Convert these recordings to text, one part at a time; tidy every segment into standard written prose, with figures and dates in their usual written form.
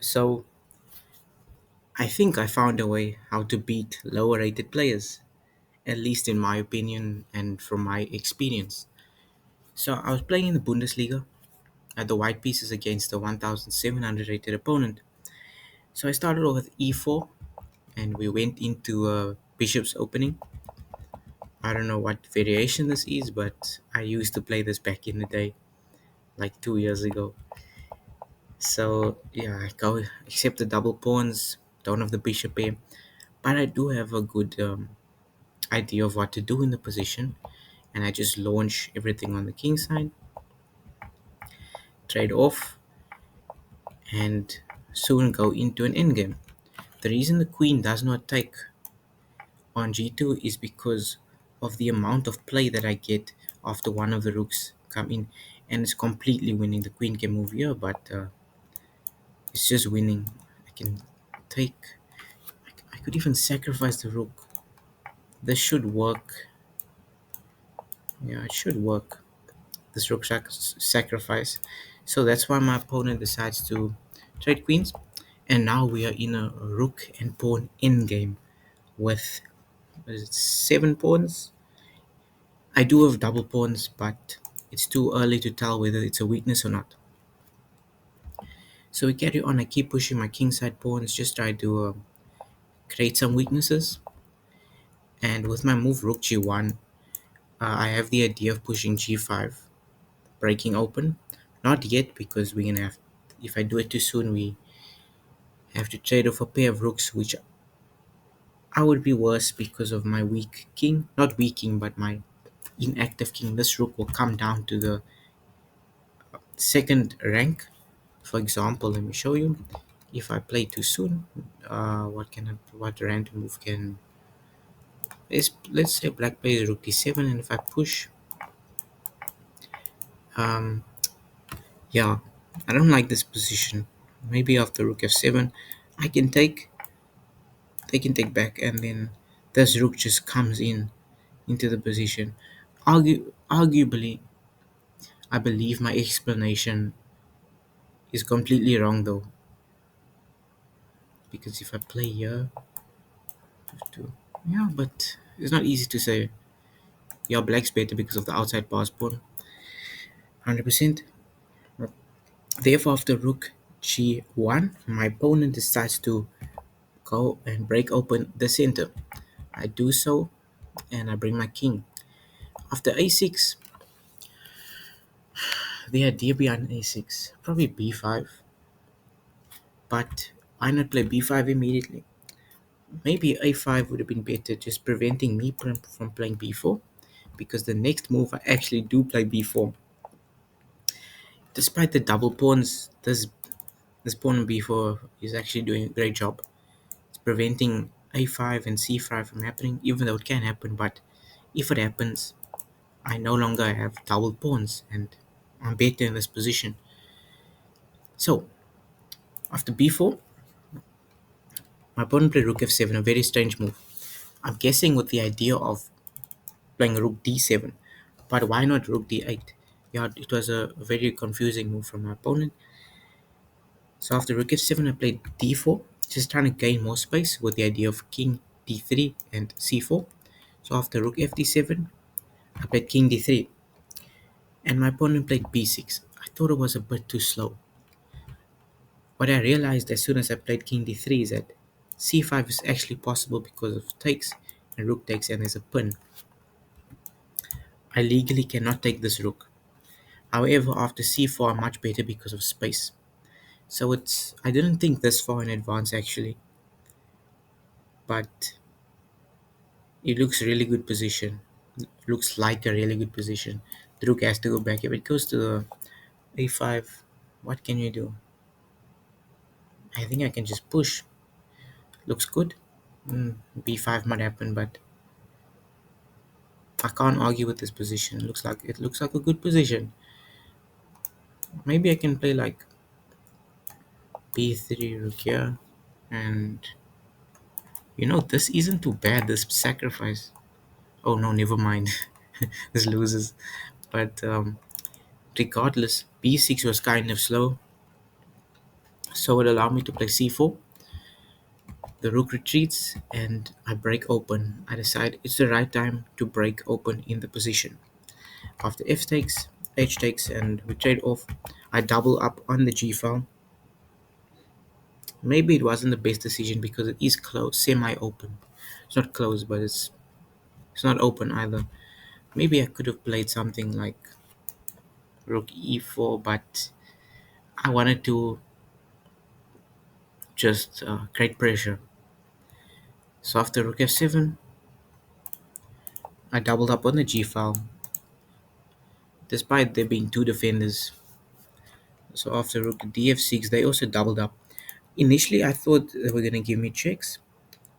So I think I found a way how to beat lower rated players, at least in my opinion and from my experience. So I was playing in the Bundesliga at the white pieces against a 1700 rated opponent. So I started off with e4 and we went into a bishop's opening. I don't know what variation this is, but I used to play this back in the day, like 2 years ago. So yeah, I go accept the double pawns, don't have the bishop here, but I do have a good idea of what to do in the position, and I just launch everything on the king side, trade off, and soon go into an endgame. The reason the queen does not take on g2 is because of the amount of play that I get after one of the rooks come in, and it's completely winning. The queen can move here, but it's just winning. I can take. I could even sacrifice the rook. This should work. Yeah, it should work. This rook sacrifice. So that's why my opponent decides to trade queens. And now we are in a rook and pawn endgame with what is it, 7 pawns. I do have double pawns, but it's too early to tell whether it's a weakness or not. So we carry on. I keep pushing my kingside pawns, just try to create some weaknesses. And with my move rook g1, I have the idea of pushing g5, breaking open. Not yet, because we're gonna have. If I do it too soon, we have to trade off a pair of rooks, which I would be worse because of my weak king. Not weak king, but my inactive king. This rook will come down to the second rank. For example, let me show you. If I play too soon, what random move can? Let's say black plays rook d7, and if I push, um, yeah, I don't like this position. Maybe after rook f7, I can take. They can take back, and then this rook just comes in into the position. Arguably, I believe my explanation is completely wrong though, because if I play here, f2, yeah, but it's not easy to say. Yeah, black's better because of the outside pass pawn, 100%. Therefore, after rook g1, my opponent decides to go and break open the center. I do so, and I bring my king. After a6, the idea behind a6, probably b5, but why not play b5 immediately? Maybe a5 would have been better, just preventing me from playing b4, because the next move I actually do play b4. Despite the double pawns, this pawn on b4 is actually doing a great job. It's preventing a5 and c5 from happening, even though it can happen, but if it happens, I no longer have double pawns and I'm better in this position. So, after b4, my opponent played rook f7, a very strange move. I'm guessing with the idea of playing rook d7, but why not rook d8? Yeah, it was a very confusing move from my opponent. So after rook f7, I played d4, just trying to gain more space with the idea of king d3 and c4. So after rook f d7, I played king d3, and my opponent played b6. I thought it was a bit too slow. What I realized as soon as I played king d3 is that c5 is actually possible because of takes and rook takes, and there's a pin. I legally cannot take this rook. However, after c4, I'm much better because of space. So I didn't think this far in advance actually, but it looks really good position. Looks like a really good position. The rook has to go back. If it goes to the a5, what can you do? I think I can just push. Looks good. b5 might happen, but I can't argue with this position. It looks like a good position. Maybe I can play like b3 rook here, and this isn't too bad. This sacrifice. Oh no, never mind. This loses. But regardless, b6 was kind of slow. So it allowed me to play c4. The rook retreats and I break open. I decide it's the right time to break open in the position. After f takes, h takes, and we trade off, I double up on the g file. Maybe it wasn't the best decision because it is closed, semi-open. It's not closed, but it's not open either. Maybe I could have played something like rook e4, but I wanted to just create pressure. So after rook f7, I doubled up on the g file, despite there being two defenders. So after rook df6, they also doubled up. Initially, I thought they were going to give me checks.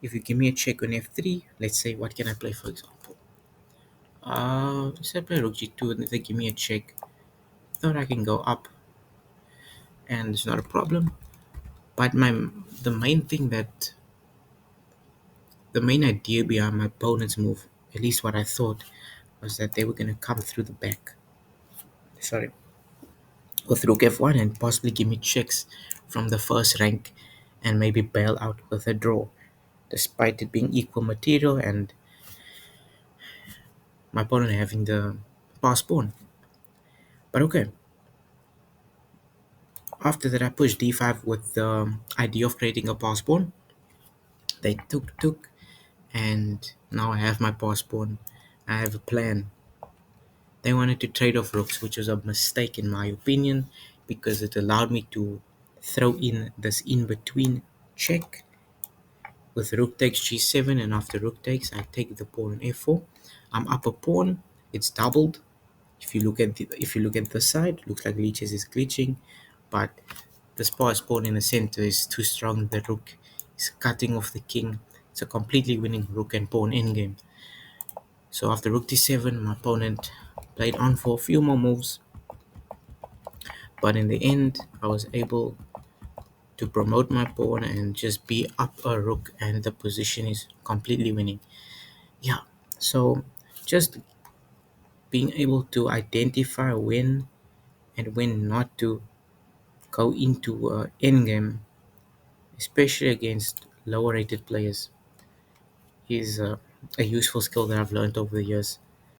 If you give me a check on f3, let's say, what can I play, for example? Let's say I play rook g2, and if they give me a check, I thought I can go up, and it's not a problem. But the main thing that the main idea behind my opponent's move, at least what I thought, was that they were going to come through the back. Sorry, with rook f1 and possibly give me checks from the first rank and maybe bail out with a draw, despite it being equal material and my opponent having the pass pawn. But okay, after that I pushed d5 with the idea of creating a pass pawn. They took, and now I have my pass pawn. I have a plan. They wanted to trade off rooks, which was a mistake in my opinion because it allowed me to throw in this in between check with rook takes g7, and after rook takes, I take the pawn on f4. I'm up a pawn. It's doubled. If you look at the side, looks like Leeches is glitching, but the sparse pawn in the center is too strong. The rook is cutting off the king. It's a completely winning rook and pawn endgame. So after rook d7, my opponent played on for a few more moves, but in the end, I was able to promote my pawn and just be up a rook, and the position is completely winning. Yeah, so just being able to identify when and when not to go into endgame, especially against lower rated players, is a useful skill that I've learned over the years.